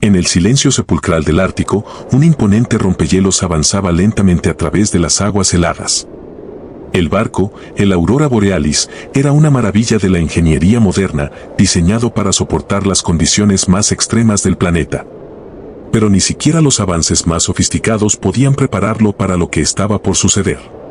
En el silencio sepulcral del Ártico, un imponente rompehielos avanzaba lentamente a través de las aguas heladas. El barco, el Aurora Borealis, era una maravilla de la ingeniería moderna, diseñado para soportar las condiciones más extremas del planeta. Pero ni siquiera los avances más sofisticados podían prepararlo para lo que estaba por suceder.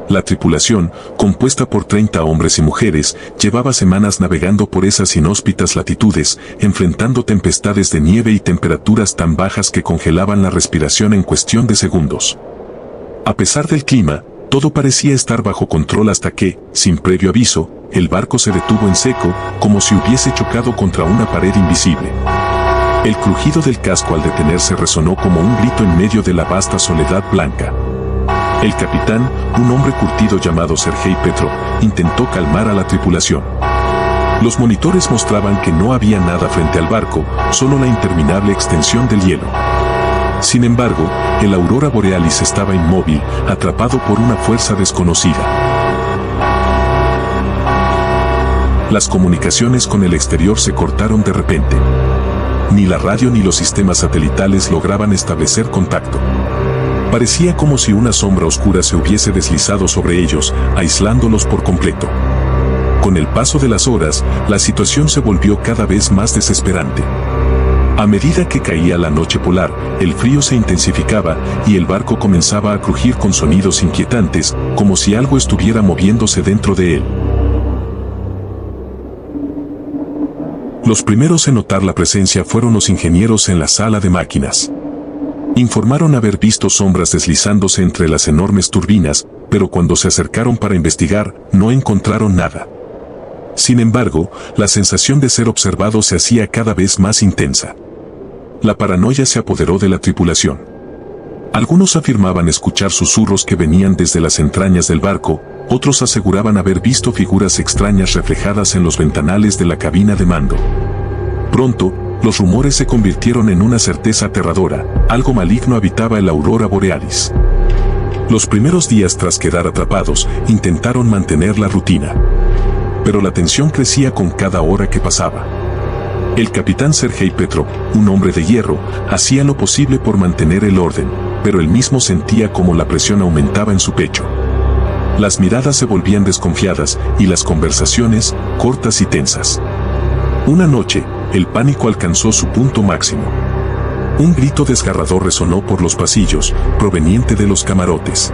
La tripulación, compuesta por 30 hombres y mujeres, llevaba semanas navegando por esas inhóspitas latitudes, enfrentando tempestades de nieve y temperaturas tan bajas que congelaban la respiración en cuestión de segundos. A pesar del clima, todo parecía estar bajo control hasta que, sin previo aviso, el barco se detuvo en seco, como si hubiese chocado contra una pared invisible. El crujido del casco al detenerse resonó como un grito en medio de la vasta soledad blanca. El capitán, un hombre curtido llamado Sergei Petrov, intentó calmar a la tripulación. Los monitores mostraban que no había nada frente al barco, solo la interminable extensión del hielo. Sin embargo, el Aurora Borealis estaba inmóvil, atrapado por una fuerza desconocida. Las comunicaciones con el exterior se cortaron de repente. Ni la radio ni los sistemas satelitales lograban establecer contacto. Parecía como si una sombra oscura se hubiese deslizado sobre ellos, aislándolos por completo. Con el paso de las horas, la situación se volvió cada vez más desesperante. A medida que caía la noche polar, el frío se intensificaba y el barco comenzaba a crujir con sonidos inquietantes, como si algo estuviera moviéndose dentro de él. Los primeros en notar la presencia fueron los ingenieros en la sala de máquinas. Informaron haber visto sombras deslizándose entre las enormes turbinas, pero cuando se acercaron para investigar, no encontraron nada. Sin embargo, la sensación de ser observado se hacía cada vez más intensa. La paranoia se apoderó de la tripulación. Algunos afirmaban escuchar susurros que venían desde las entrañas del barco, otros aseguraban haber visto figuras extrañas reflejadas en los ventanales de la cabina de mando. Pronto, los rumores se convirtieron en una certeza aterradora: algo maligno habitaba el Aurora Borealis. Los primeros días tras quedar atrapados, intentaron mantener la rutina. Pero la tensión crecía con cada hora que pasaba. El capitán Sergei Petrov, un hombre de hierro, hacía lo posible por mantener el orden, pero él mismo sentía como la presión aumentaba en su pecho. Las miradas se volvían desconfiadas y las conversaciones, cortas y tensas. Una noche, el pánico alcanzó su punto máximo. Un grito desgarrador resonó por los pasillos, proveniente de los camarotes.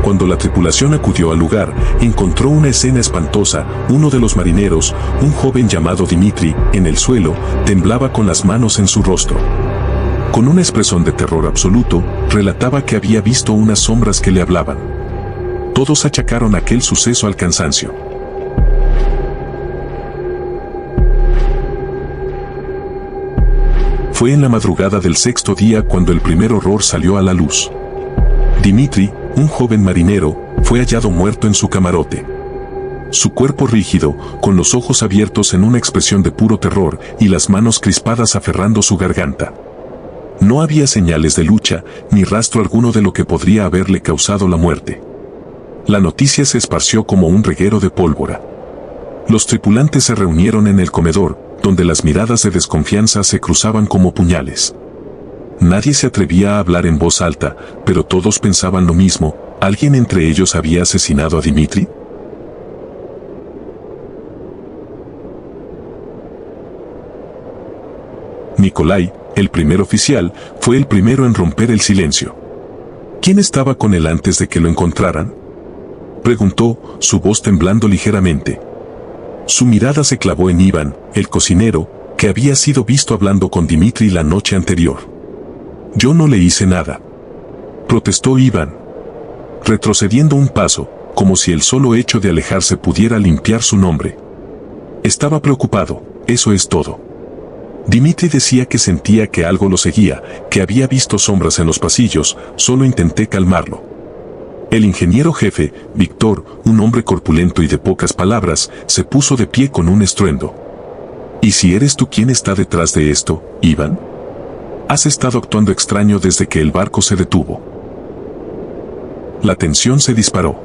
Cuando la tripulación acudió al lugar, encontró una escena espantosa. Uno de los marineros, un joven llamado Dmitri, en el suelo, temblaba con las manos en su rostro. Con una expresión de terror absoluto, relataba que había visto unas sombras que le hablaban. Todos achacaron aquel suceso al cansancio. Fue en la madrugada del sexto día cuando el primer horror salió a la luz. Dmitri, un joven marinero, fue hallado muerto en su camarote. Su cuerpo rígido, con los ojos abiertos en una expresión de puro terror y las manos crispadas aferrando su garganta. No había señales de lucha, ni rastro alguno de lo que podría haberle causado la muerte. La noticia se esparció como un reguero de pólvora. Los tripulantes se reunieron en el comedor, donde las miradas de desconfianza se cruzaban como puñales. Nadie se atrevía a hablar en voz alta, pero todos pensaban lo mismo: ¿alguien entre ellos había asesinado a Dmitri? Nikolai, el primer oficial, fue el primero en romper el silencio. ¿Quién estaba con él antes de que lo encontraran?, preguntó, su voz temblando ligeramente. Su mirada se clavó en Iván, el cocinero, que había sido visto hablando con Dmitri la noche anterior. «Yo no le hice nada», protestó Iván, retrocediendo un paso, como si el solo hecho de alejarse pudiera limpiar su nombre. Estaba preocupado, eso es todo. Dmitri decía que sentía que algo lo seguía, que había visto sombras en los pasillos. Solo intenté calmarlo. El ingeniero jefe, Víctor, un hombre corpulento y de pocas palabras, se puso de pie con un estruendo. ¿Y si eres tú quien está detrás de esto, Iván? Has estado actuando extraño desde que el barco se detuvo. La tensión se disparó.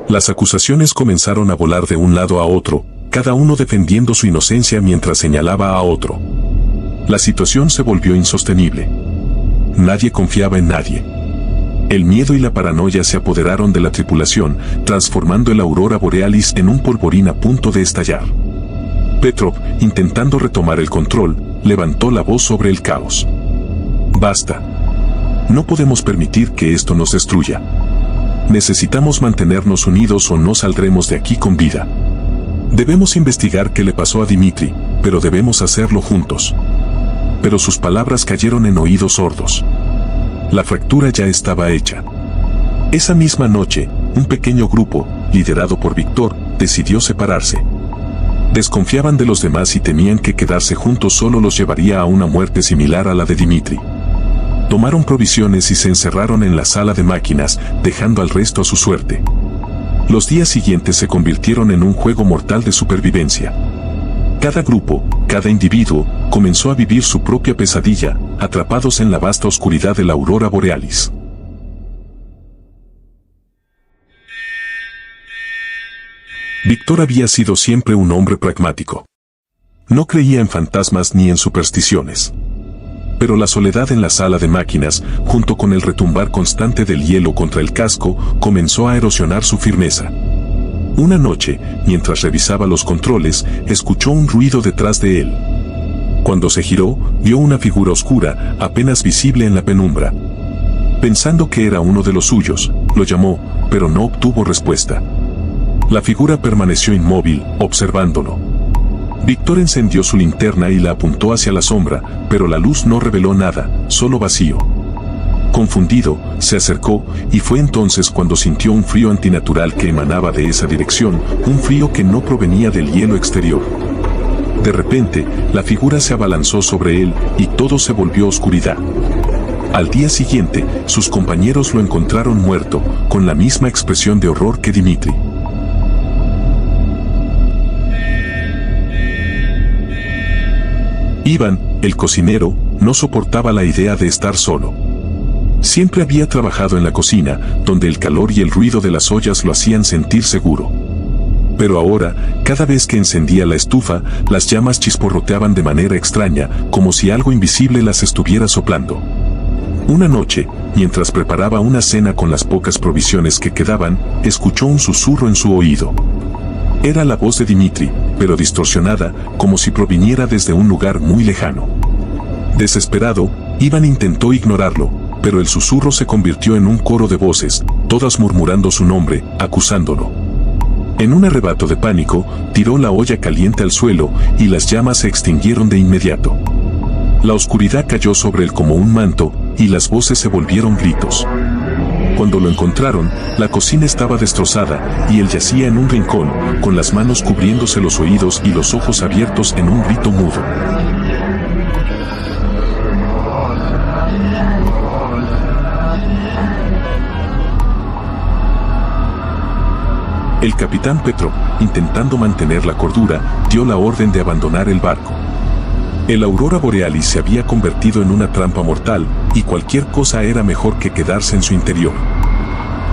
Las acusaciones comenzaron a volar de un lado a otro, cada uno defendiendo su inocencia mientras señalaba a otro. La situación se volvió insostenible. Nadie confiaba en nadie. El miedo y la paranoia se apoderaron de la tripulación, transformando el aurora borealis en un polvorín a punto de estallar. Petrov, intentando retomar el control, levantó la voz sobre el caos. Basta. No podemos permitir que esto nos destruya. Necesitamos mantenernos unidos o no saldremos de aquí con vida. Debemos investigar qué le pasó a Dmitri, pero debemos hacerlo juntos. Pero sus palabras cayeron en oídos sordos. La fractura ya estaba hecha. Esa misma noche, un pequeño grupo, liderado por Víctor, decidió separarse. Desconfiaban de los demás y temían que quedarse juntos solo los llevaría a una muerte similar a la de Dmitri. Tomaron provisiones y se encerraron en la sala de máquinas, dejando al resto a su suerte. Los días siguientes se convirtieron en un juego mortal de supervivencia. Cada grupo, cada individuo, comenzó a vivir su propia pesadilla, atrapados en la vasta oscuridad de la aurora borealis. Víctor había sido siempre un hombre pragmático. No creía en fantasmas ni en supersticiones. Pero la soledad en la sala de máquinas, junto con el retumbar constante del hielo contra el casco, comenzó a erosionar su firmeza. Una noche, mientras revisaba los controles, escuchó un ruido detrás de él. Cuando se giró, vio una figura oscura, apenas visible en la penumbra. Pensando que era uno de los suyos, lo llamó, pero no obtuvo respuesta. La figura permaneció inmóvil, observándolo. Víctor encendió su linterna y la apuntó hacia la sombra, pero la luz no reveló nada, solo vacío. Confundido, se acercó, y fue entonces cuando sintió un frío antinatural que emanaba de esa dirección, un frío que no provenía del hielo exterior. De repente, la figura se abalanzó sobre él, y todo se volvió oscuridad. Al día siguiente, sus compañeros lo encontraron muerto, con la misma expresión de horror que Dmitri. Iván, el cocinero, no soportaba la idea de estar solo. Siempre había trabajado en la cocina, donde el calor y el ruido de las ollas lo hacían sentir seguro. Pero ahora, cada vez que encendía la estufa, las llamas chisporroteaban de manera extraña, como si algo invisible las estuviera soplando. Una noche, mientras preparaba una cena con las pocas provisiones que quedaban, escuchó un susurro en su oído. Era la voz de Dmitri, pero distorsionada, como si proviniera desde un lugar muy lejano. Desesperado, Iván intentó ignorarlo, pero el susurro se convirtió en un coro de voces, todas murmurando su nombre, acusándolo. En un arrebato de pánico, tiró la olla caliente al suelo, y las llamas se extinguieron de inmediato. La oscuridad cayó sobre él como un manto, y las voces se volvieron gritos. Cuando lo encontraron, la cocina estaba destrozada, y él yacía en un rincón, con las manos cubriéndose los oídos y los ojos abiertos en un grito mudo. El capitán Petrov, intentando mantener la cordura, dio la orden de abandonar el barco. El aurora borealis se había convertido en una trampa mortal, y cualquier cosa era mejor que quedarse en su interior.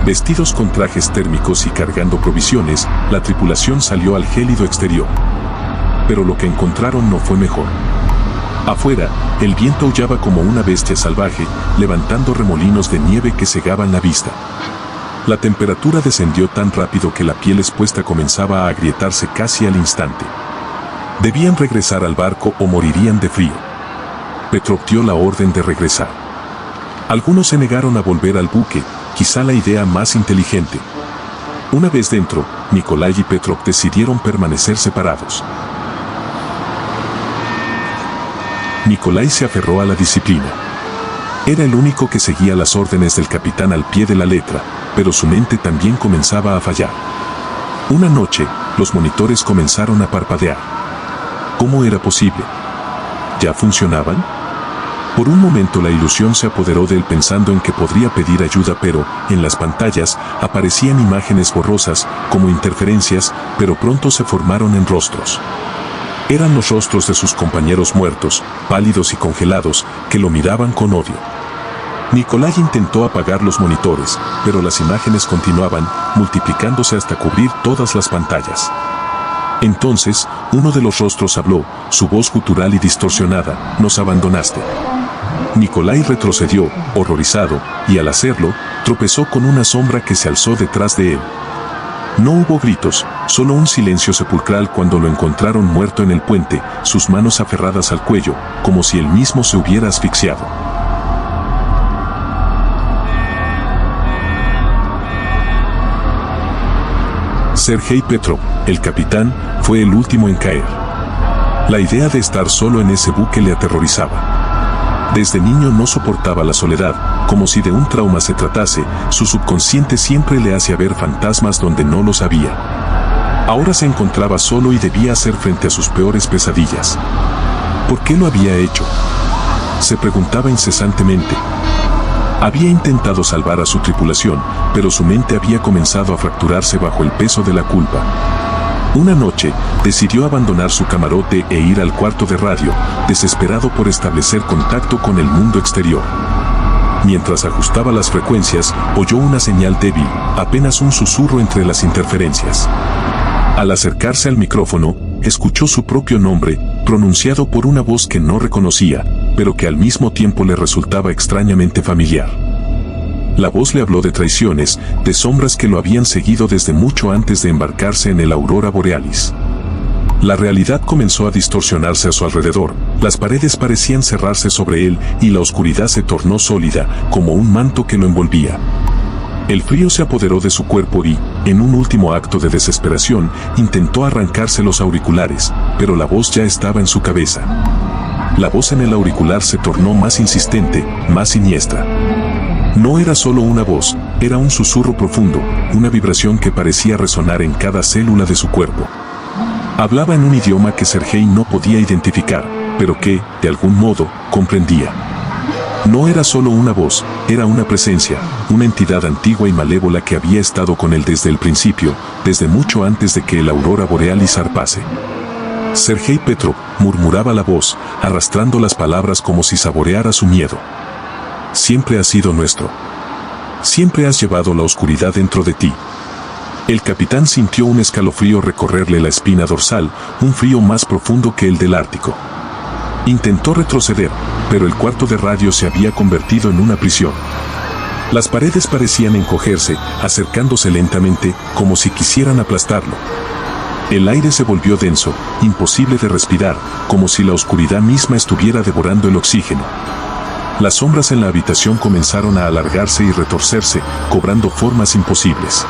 Vestidos con trajes térmicos y cargando provisiones, la tripulación salió al gélido exterior. Pero lo que encontraron no fue mejor. Afuera, el viento aullaba como una bestia salvaje, levantando remolinos de nieve que cegaban la vista. La temperatura descendió tan rápido que la piel expuesta comenzaba a agrietarse casi al instante. Debían regresar al barco o morirían de frío. Petrov dio la orden de regresar. Algunos se negaron a volver al buque, quizá la idea más inteligente. Una vez dentro, Nikolai y Petrov decidieron permanecer separados. Nikolai se aferró a la disciplina. Era el único que seguía las órdenes del capitán al pie de la letra, pero su mente también comenzaba a fallar. Una noche, los monitores comenzaron a parpadear. ¿Cómo era posible? ¿Ya funcionaban? Por un momento la ilusión se apoderó de él pensando en que podría pedir ayuda, pero, en las pantallas, aparecían imágenes borrosas, como interferencias, pero pronto se formaron en rostros. Eran los rostros de sus compañeros muertos, pálidos y congelados, que lo miraban con odio. Nikolai intentó apagar los monitores, pero las imágenes continuaban, multiplicándose hasta cubrir todas las pantallas. Entonces, uno de los rostros habló, su voz gutural y distorsionada: nos abandonaste. Nikolai retrocedió, horrorizado, y al hacerlo, tropezó con una sombra que se alzó detrás de él. No hubo gritos, solo un silencio sepulcral cuando lo encontraron muerto en el puente, sus manos aferradas al cuello, como si él mismo se hubiera asfixiado. Sergei Petrov, el capitán, fue el último en caer. La idea de estar solo en ese buque le aterrorizaba. Desde niño no soportaba la soledad, como si de un trauma se tratase, su subconsciente siempre le hacía ver fantasmas donde no los había. Ahora se encontraba solo y debía hacer frente a sus peores pesadillas. ¿Por qué lo había hecho? Se preguntaba incesantemente. Había intentado salvar a su tripulación, pero su mente había comenzado a fracturarse bajo el peso de la culpa. Una noche, decidió abandonar su camarote e ir al cuarto de radio, desesperado por establecer contacto con el mundo exterior. Mientras ajustaba las frecuencias, oyó una señal débil, apenas un susurro entre las interferencias. Al acercarse al micrófono, escuchó su propio nombre, pronunciado por una voz que no reconocía, pero que al mismo tiempo le resultaba extrañamente familiar. La voz le habló de traiciones, de sombras que lo habían seguido desde mucho antes de embarcarse en el Aurora Borealis. La realidad comenzó a distorsionarse a su alrededor, las paredes parecían cerrarse sobre él y la oscuridad se tornó sólida, como un manto que lo envolvía. El frío se apoderó de su cuerpo y, en un último acto de desesperación, intentó arrancarse los auriculares, pero la voz ya estaba en su cabeza. La voz en el auricular se tornó más insistente, más siniestra. No era solo una voz, era un susurro profundo, una vibración que parecía resonar en cada célula de su cuerpo. Hablaba en un idioma que Sergei no podía identificar, pero que, de algún modo, comprendía. No era solo una voz, era una presencia, una entidad antigua y malévola que había estado con él desde el principio, desde mucho antes de que el Aurora Borealis zarpase. Sergei Petrov, murmuraba la voz, arrastrando las palabras como si saboreara su miedo. Siempre has sido nuestro. Siempre has llevado la oscuridad dentro de ti. El capitán sintió un escalofrío recorrerle la espina dorsal, un frío más profundo que el del Ártico. Intentó retroceder, pero el cuarto de radio se había convertido en una prisión. Las paredes parecían encogerse, acercándose lentamente, como si quisieran aplastarlo. El aire se volvió denso, imposible de respirar, como si la oscuridad misma estuviera devorando el oxígeno. Las sombras en la habitación comenzaron a alargarse y retorcerse, cobrando formas imposibles.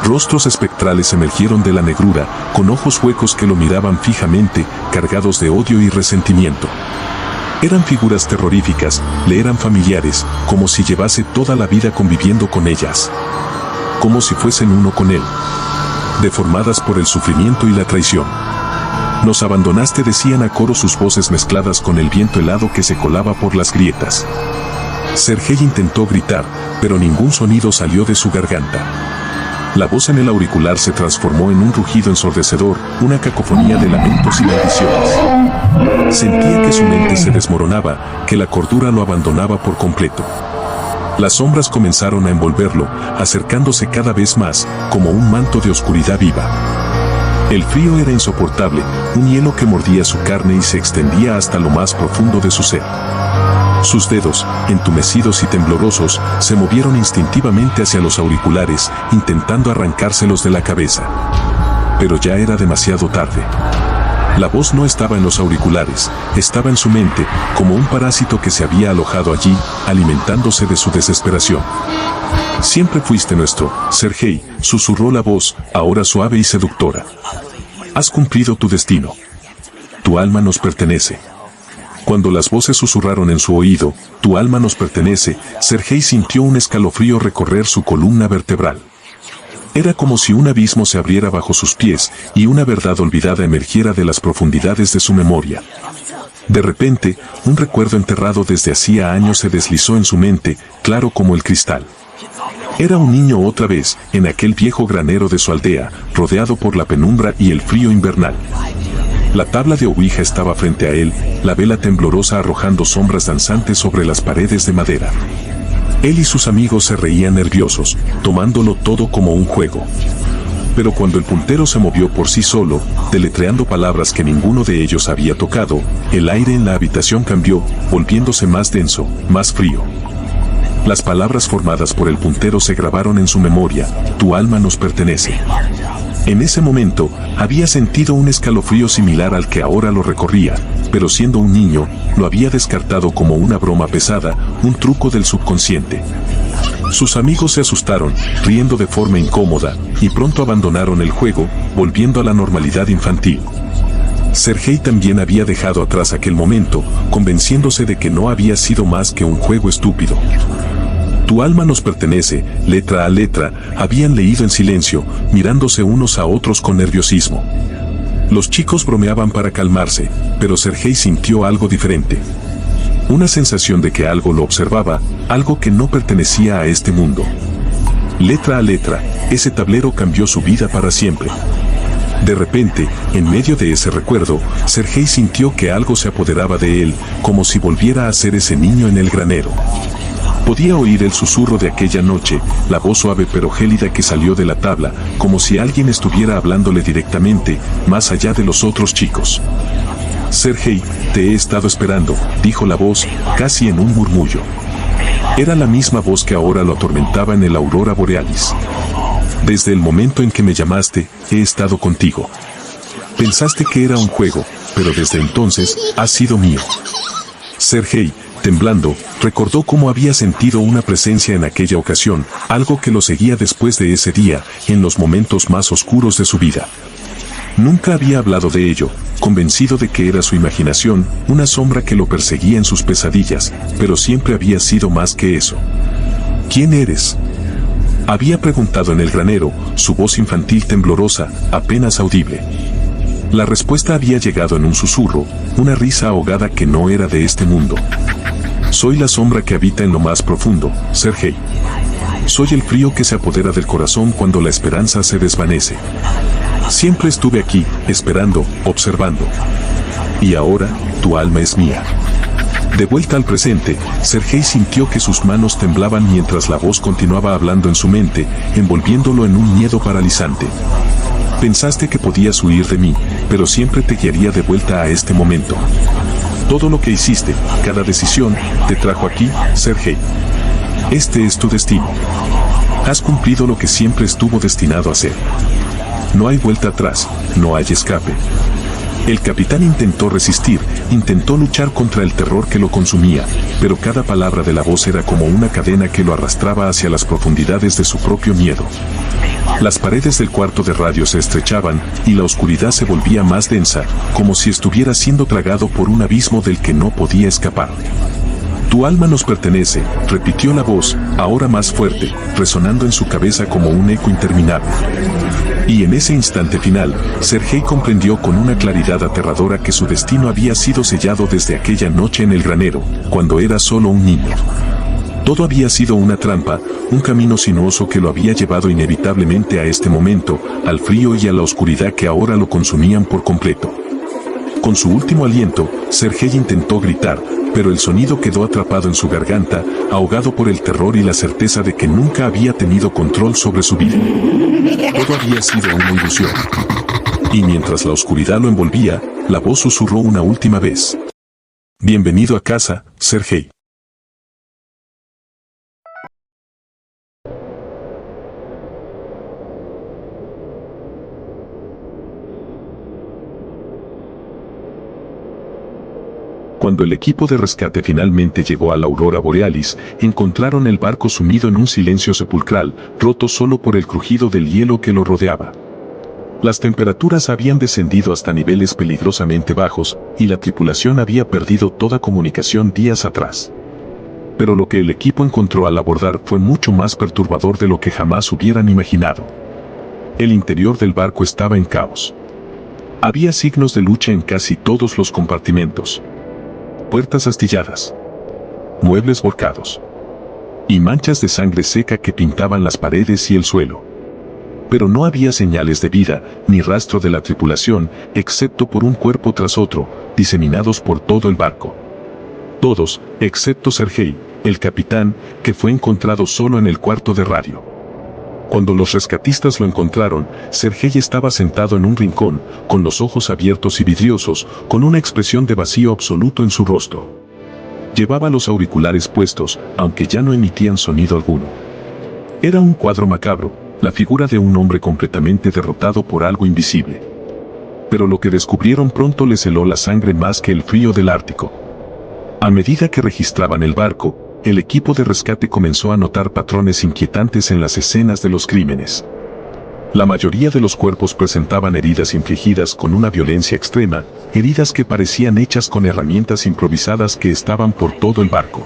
Rostros espectrales emergieron de la negrura, con ojos huecos que lo miraban fijamente, cargados de odio y resentimiento. Eran figuras terroríficas, le eran familiares, como si llevase toda la vida conviviendo con ellas. Como si fuesen uno con él. Deformadas por el sufrimiento y la traición. Nos abandonaste, decían a coro sus voces mezcladas con el viento helado que se colaba por las grietas. Sergei intentó gritar, pero ningún sonido salió de su garganta. La voz en el auricular se transformó en un rugido ensordecedor, una cacofonía de lamentos y maldiciones. Sentía que su mente se desmoronaba, que la cordura lo abandonaba por completo. Las sombras comenzaron a envolverlo, acercándose cada vez más, como un manto de oscuridad viva. El frío era insoportable, un hielo que mordía su carne y se extendía hasta lo más profundo de su ser. Sus dedos, entumecidos y temblorosos, se movieron instintivamente hacia los auriculares, intentando arrancárselos de la cabeza. Pero ya era demasiado tarde. La voz no estaba en los auriculares, estaba en su mente, como un parásito que se había alojado allí, alimentándose de su desesperación. Siempre fuiste nuestro, Sergei, susurró la voz, ahora suave y seductora. Has cumplido tu destino. Tu alma nos pertenece. Cuando las voces susurraron en su oído, tu alma nos pertenece, Sergei sintió un escalofrío recorrer su columna vertebral. Era como si un abismo se abriera bajo sus pies y una verdad olvidada emergiera de las profundidades de su memoria. De repente, un recuerdo enterrado desde hacía años se deslizó en su mente, claro como el cristal. Era un niño otra vez, en aquel viejo granero de su aldea, rodeado por la penumbra y el frío invernal. La tabla de ouija estaba frente a él, la vela temblorosa arrojando sombras danzantes sobre las paredes de madera. Él y sus amigos se reían nerviosos, tomándolo todo como un juego. Pero cuando el puntero se movió por sí solo, deletreando palabras que ninguno de ellos había tocado, el aire en la habitación cambió, volviéndose más denso, más frío. Las palabras formadas por el puntero se grabaron en su memoria: tu alma nos pertenece. En ese momento, había sentido un escalofrío similar al que ahora lo recorría, pero siendo un niño, lo había descartado como una broma pesada, un truco del subconsciente. Sus amigos se asustaron, riendo de forma incómoda, y pronto abandonaron el juego, volviendo a la normalidad infantil. Sergei también había dejado atrás aquel momento, convenciéndose de que no había sido más que un juego estúpido. Tu alma nos pertenece, letra a letra, habían leído en silencio, mirándose unos a otros con nerviosismo. Los chicos bromeaban para calmarse, pero Sergei sintió algo diferente. Una sensación de que algo lo observaba, algo que no pertenecía a este mundo. Letra a letra, ese tablero cambió su vida para siempre. De repente, en medio de ese recuerdo, Sergei sintió que algo se apoderaba de él, como si volviera a ser ese niño en el granero. Podía oír el susurro de aquella noche, la voz suave pero gélida que salió de la tabla, como si alguien estuviera hablándole directamente, más allá de los otros chicos. Sergei, te he estado esperando, dijo la voz, casi en un murmullo. Era la misma voz que ahora lo atormentaba en el aurora borealis. Desde el momento en que me llamaste, he estado contigo. Pensaste que era un juego, pero desde entonces, has sido mío. Sergei, temblando, recordó cómo había sentido una presencia en aquella ocasión, algo que lo seguía después de ese día, en los momentos más oscuros de su vida. Nunca había hablado de ello, convencido de que era su imaginación, una sombra que lo perseguía en sus pesadillas, pero siempre había sido más que eso. ¿Quién eres?, había preguntado en el granero, su voz infantil temblorosa, apenas audible. La respuesta había llegado en un susurro, una risa ahogada que no era de este mundo. Soy la sombra que habita en lo más profundo, Sergei. Soy el frío que se apodera del corazón cuando la esperanza se desvanece. Siempre estuve aquí, esperando, observando. Y ahora, tu alma es mía. De vuelta al presente, Sergei sintió que sus manos temblaban mientras la voz continuaba hablando en su mente, envolviéndolo en un miedo paralizante. Pensaste que podías huir de mí, pero siempre te guiaría de vuelta a este momento. Todo lo que hiciste, cada decisión, te trajo aquí, Sergei. Este es tu destino. Has cumplido lo que siempre estuvo destinado a ser. No hay vuelta atrás, no hay escape. El capitán intentó resistir, intentó luchar contra el terror que lo consumía, pero cada palabra de la voz era como una cadena que lo arrastraba hacia las profundidades de su propio miedo. Las paredes del cuarto de radio se estrechaban, y la oscuridad se volvía más densa, como si estuviera siendo tragado por un abismo del que no podía escapar. Tu alma nos pertenece, repitió la voz, ahora más fuerte, resonando en su cabeza como un eco interminable. Y en ese instante final, Sergei comprendió con una claridad aterradora que su destino había sido sellado desde aquella noche en el granero, cuando era solo un niño. Todo había sido una trampa, un camino sinuoso que lo había llevado inevitablemente a este momento, al frío y a la oscuridad que ahora lo consumían por completo. Con su último aliento, Sergei intentó gritar, pero el sonido quedó atrapado en su garganta, ahogado por el terror y la certeza de que nunca había tenido control sobre su vida. Todo había sido una ilusión. Y mientras la oscuridad lo envolvía, la voz susurró una última vez. Bienvenido a casa, Sergei. Cuando el equipo de rescate finalmente llegó a la aurora borealis, encontraron el barco sumido en un silencio sepulcral, roto solo por el crujido del hielo que lo rodeaba. Las temperaturas habían descendido hasta niveles peligrosamente bajos, y la tripulación había perdido toda comunicación días atrás. Pero lo que el equipo encontró al abordar fue mucho más perturbador de lo que jamás hubieran imaginado. El interior del barco estaba en caos. Había signos de lucha en casi todos los compartimentos. Puertas astilladas, muebles volcados y manchas de sangre seca que pintaban las paredes y el suelo. Pero no había señales de vida, ni rastro de la tripulación, excepto por un cuerpo tras otro, diseminados por todo el barco. Todos, excepto Sergei, el capitán, que fue encontrado solo en el cuarto de radio. Cuando los rescatistas lo encontraron, Sergei estaba sentado en un rincón, con los ojos abiertos y vidriosos, con una expresión de vacío absoluto en su rostro. Llevaba los auriculares puestos, aunque ya no emitían sonido alguno. Era un cuadro macabro, la figura de un hombre completamente derrotado por algo invisible. Pero lo que descubrieron pronto les heló la sangre más que el frío del Ártico. A medida que registraban el barco, el equipo de rescate comenzó a notar patrones inquietantes en las escenas de los crímenes. La mayoría de los cuerpos presentaban heridas infligidas con una violencia extrema, heridas que parecían hechas con herramientas improvisadas que estaban por todo el barco.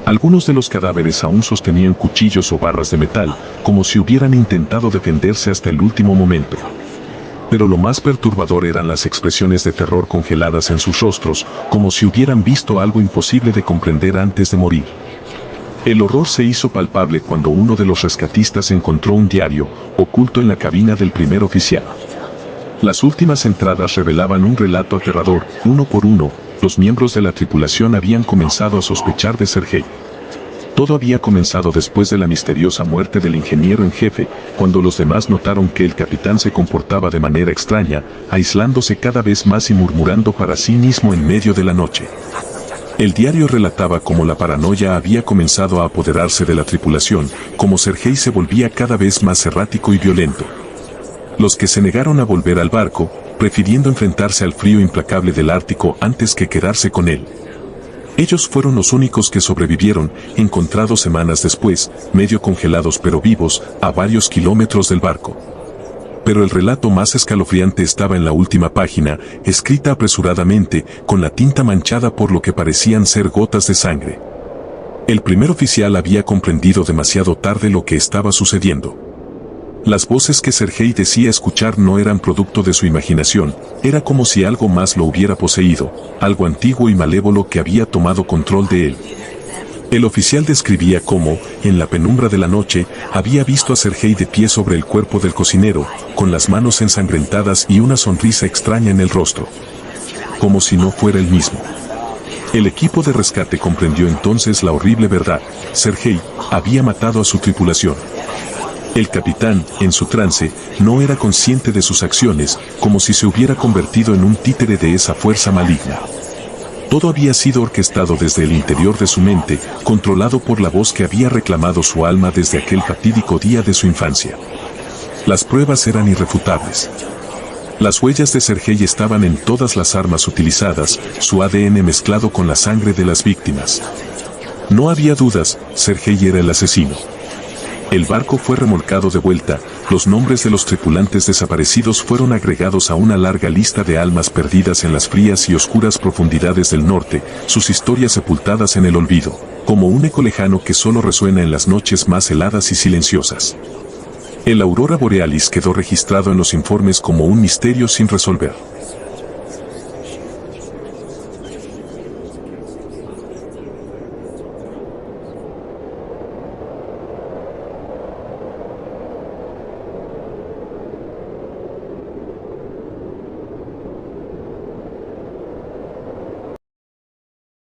Algunos de los cadáveres aún sostenían cuchillos o barras de metal, como si hubieran intentado defenderse hasta el último momento. Pero lo más perturbador eran las expresiones de terror congeladas en sus rostros, como si hubieran visto algo imposible de comprender antes de morir. El horror se hizo palpable cuando uno de los rescatistas encontró un diario, oculto en la cabina del primer oficial. Las últimas entradas revelaban un relato aterrador. Uno por uno, los miembros de la tripulación habían comenzado a sospechar de Sergei. Todo había comenzado después de la misteriosa muerte del ingeniero en jefe, cuando los demás notaron que el capitán se comportaba de manera extraña, aislándose cada vez más y murmurando para sí mismo en medio de la noche. El diario relataba cómo la paranoia había comenzado a apoderarse de la tripulación, cómo Sergei se volvía cada vez más errático y violento. Los que se negaron a volver al barco, prefiriendo enfrentarse al frío implacable del Ártico antes que quedarse con él. Ellos fueron los únicos que sobrevivieron, encontrados semanas después, medio congelados pero vivos, a varios kilómetros del barco. Pero el relato más escalofriante estaba en la última página, escrita apresuradamente, con la tinta manchada por lo que parecían ser gotas de sangre. El primer oficial había comprendido demasiado tarde lo que estaba sucediendo. Las voces que Sergei decía escuchar no eran producto de su imaginación, era como si algo más lo hubiera poseído, algo antiguo y malévolo que había tomado control de él. El oficial describía cómo, en la penumbra de la noche, había visto a Sergei de pie sobre el cuerpo del cocinero, con las manos ensangrentadas y una sonrisa extraña en el rostro. Como si no fuera el mismo. El equipo de rescate comprendió entonces la horrible verdad: Sergei había matado a su tripulación. El capitán, en su trance, no era consciente de sus acciones, como si se hubiera convertido en un títere de esa fuerza maligna. Todo había sido orquestado desde el interior de su mente, controlado por la voz que había reclamado su alma desde aquel fatídico día de su infancia. Las pruebas eran irrefutables. Las huellas de Sergei estaban en todas las armas utilizadas, su ADN mezclado con la sangre de las víctimas. No había dudas, Sergei era el asesino. El barco fue remolcado de vuelta, los nombres de los tripulantes desaparecidos fueron agregados a una larga lista de almas perdidas en las frías y oscuras profundidades del norte, sus historias sepultadas en el olvido, como un eco lejano que solo resuena en las noches más heladas y silenciosas. El aurora borealis quedó registrado en los informes como un misterio sin resolver.